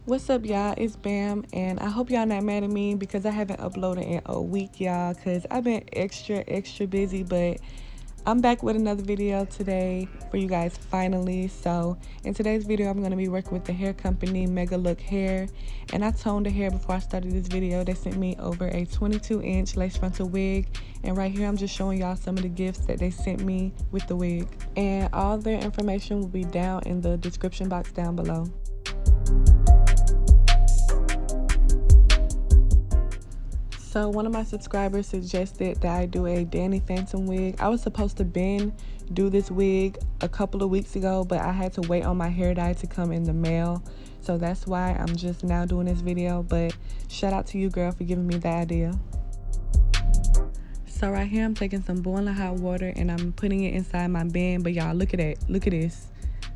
What's up, y'all? It's Bam, and I hope y'all not mad at me because I haven't uploaded in a week, y'all, because I've been extra busy, but I'm back with another video today for you guys finally. So in today's video, I'm going to be working with the hair company MegaLook Hair, and I toned the hair before I started this video. They sent me over a 22-inch lace frontal wig, and right here I'm just showing y'all some of the gifts that they sent me with the wig, and all their information will be down in the description box down below. So one of my subscribers suggested that I do a Danny Phantom wig. I was supposed to do this wig a couple of weeks ago, but I had to wait on my hair dye to come in the mail. So that's why I'm just now doing this video, but shout out to you, girl, for giving me the idea. So right here I'm taking some boiling hot water and I'm putting it inside my bend, but y'all look at that. Look at this.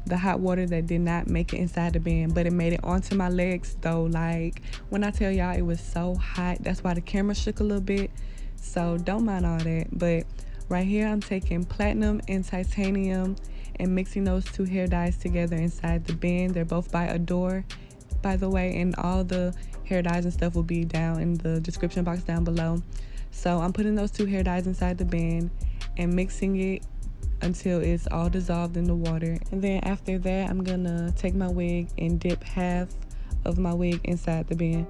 The hot water that did not make it inside the bend, but it made it onto my legs though. Like, when I tell y'all it was so hot, that's why the camera shook a little bit, so don't mind all that. But right here I'm taking platinum and titanium and mixing those two hair dyes together inside the bend. They're both by Adore, by the way, and all the hair dyes and stuff will be down in the description box down below. So I'm putting those two hair dyes inside the bend and mixing it until it's all dissolved in the water. And then after that, I'm gonna take my wig and dip half of my wig inside the bend.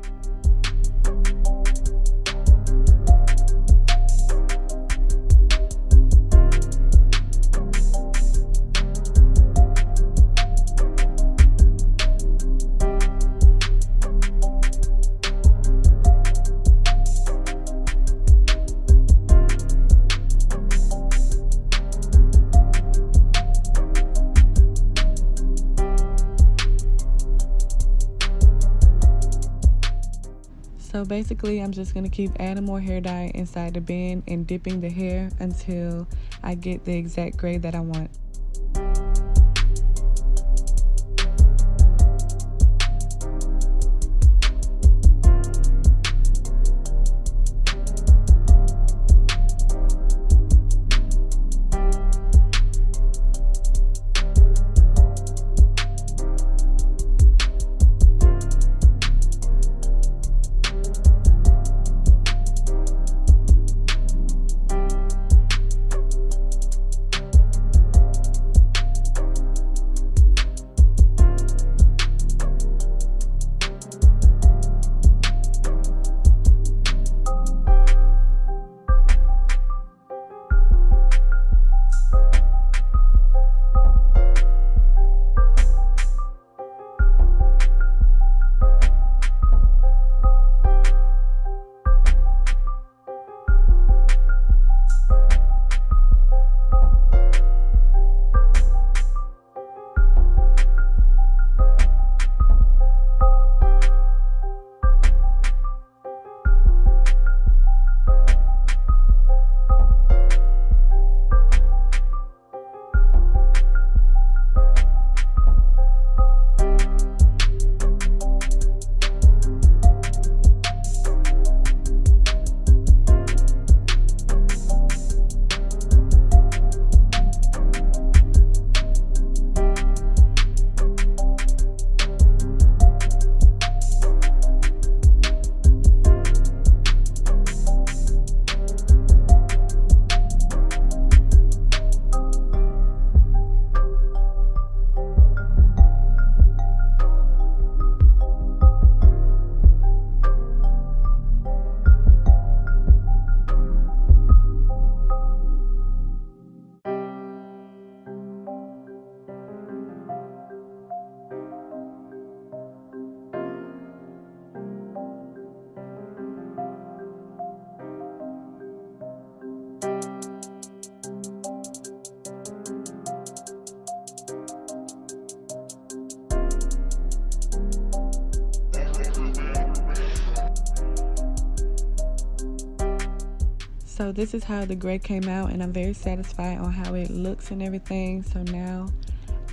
So basically, I'm just gonna keep adding more hair dye inside the bend and dipping the hair until I get the exact grade that I want. So this is how the gray came out, and I'm very satisfied on how it looks and everything. So now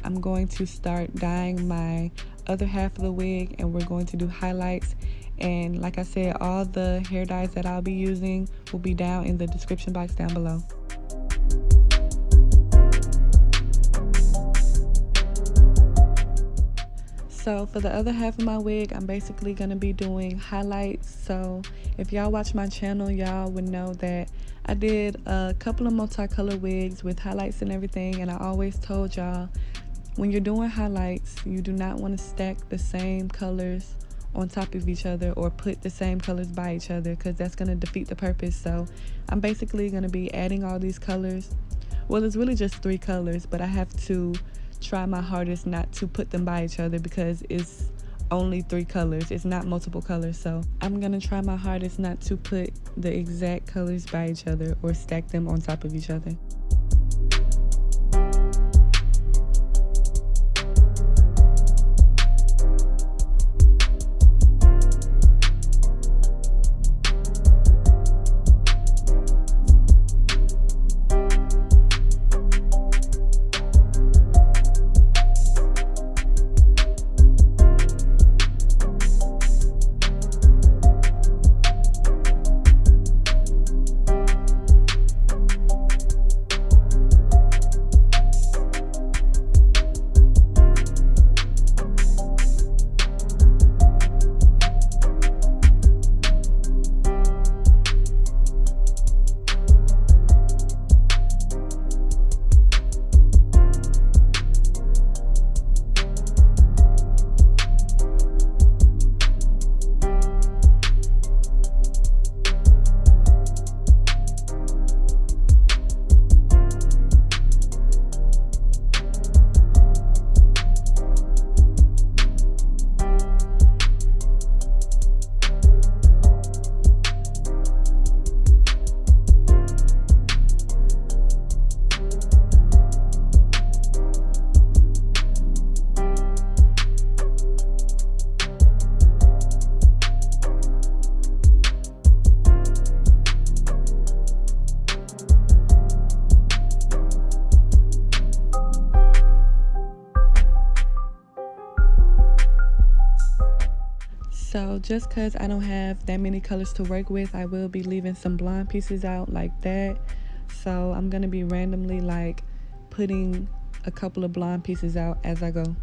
I'm going to start dyeing my other half of the wig, and we're going to do highlights. And like I said, all the hair dyes that I'll be using will be down in the description box down below. So for the other half of my wig, I'm basically going to be doing highlights. So if y'all watch my channel, y'all would know that I did a couple of multicolor wigs with highlights and everything, and I always told y'all, when you're doing highlights, you do not want to stack the same colors on top of each other or put the same colors by each other, because that's going to defeat the purpose. So I'm basically going to be adding all these colors. Well, it's really just 3 colors, but I have to try my hardest not to put them by each other because it's only 3 colors. It's not multiple colors. So I'm going to try my hardest not to put the exact colors by each other or stack them on top of each other. So just because I don't have that many colors to work with, I will be leaving some blonde pieces out like that. So I'm going to be randomly like putting a couple of blonde pieces out as I go.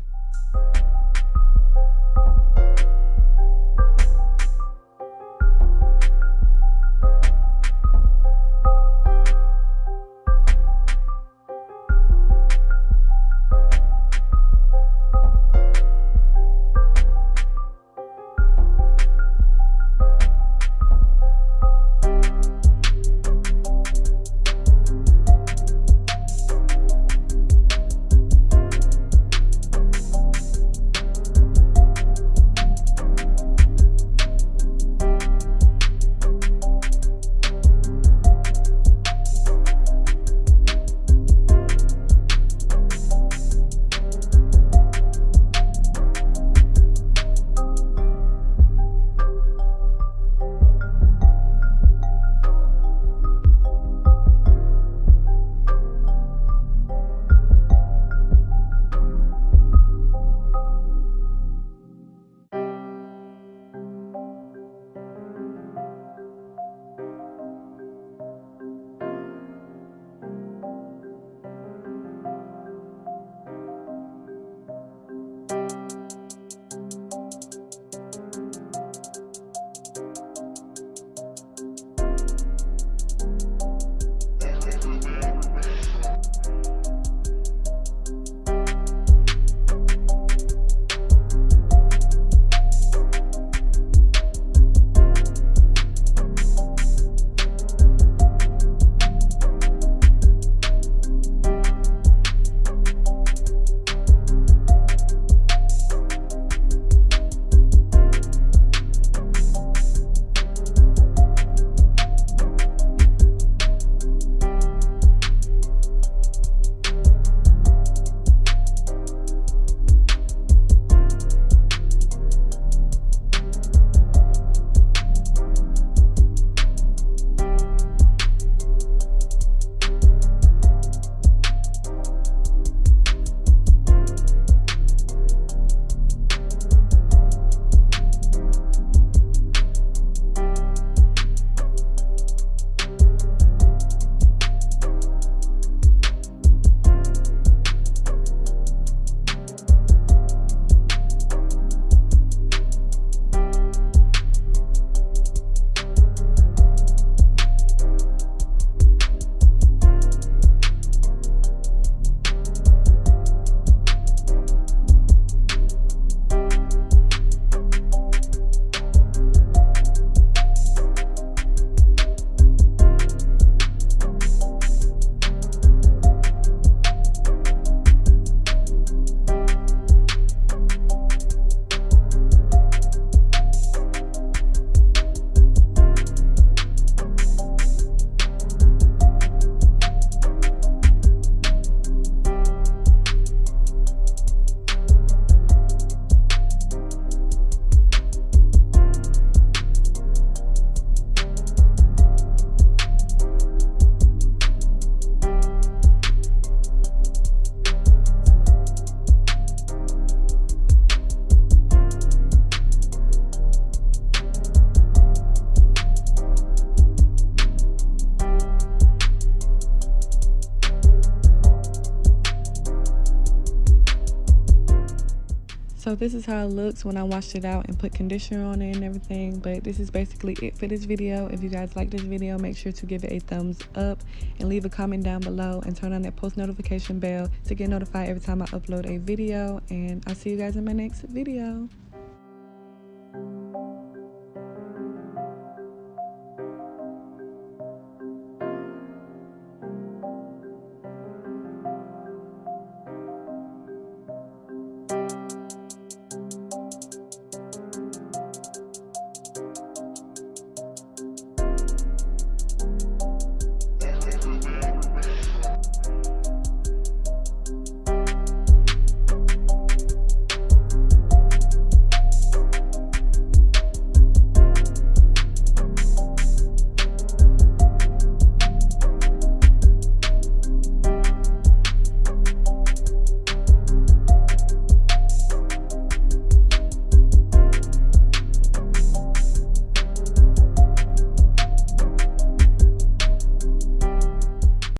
So this is how it looks when I washed it out and put conditioner on it and everything. But this is basically it for this video. If you guys like this video, make sure to give it a thumbs up and leave a comment down below and turn on that post notification bell to get notified every time I upload a video. And I'll see you guys in my next video.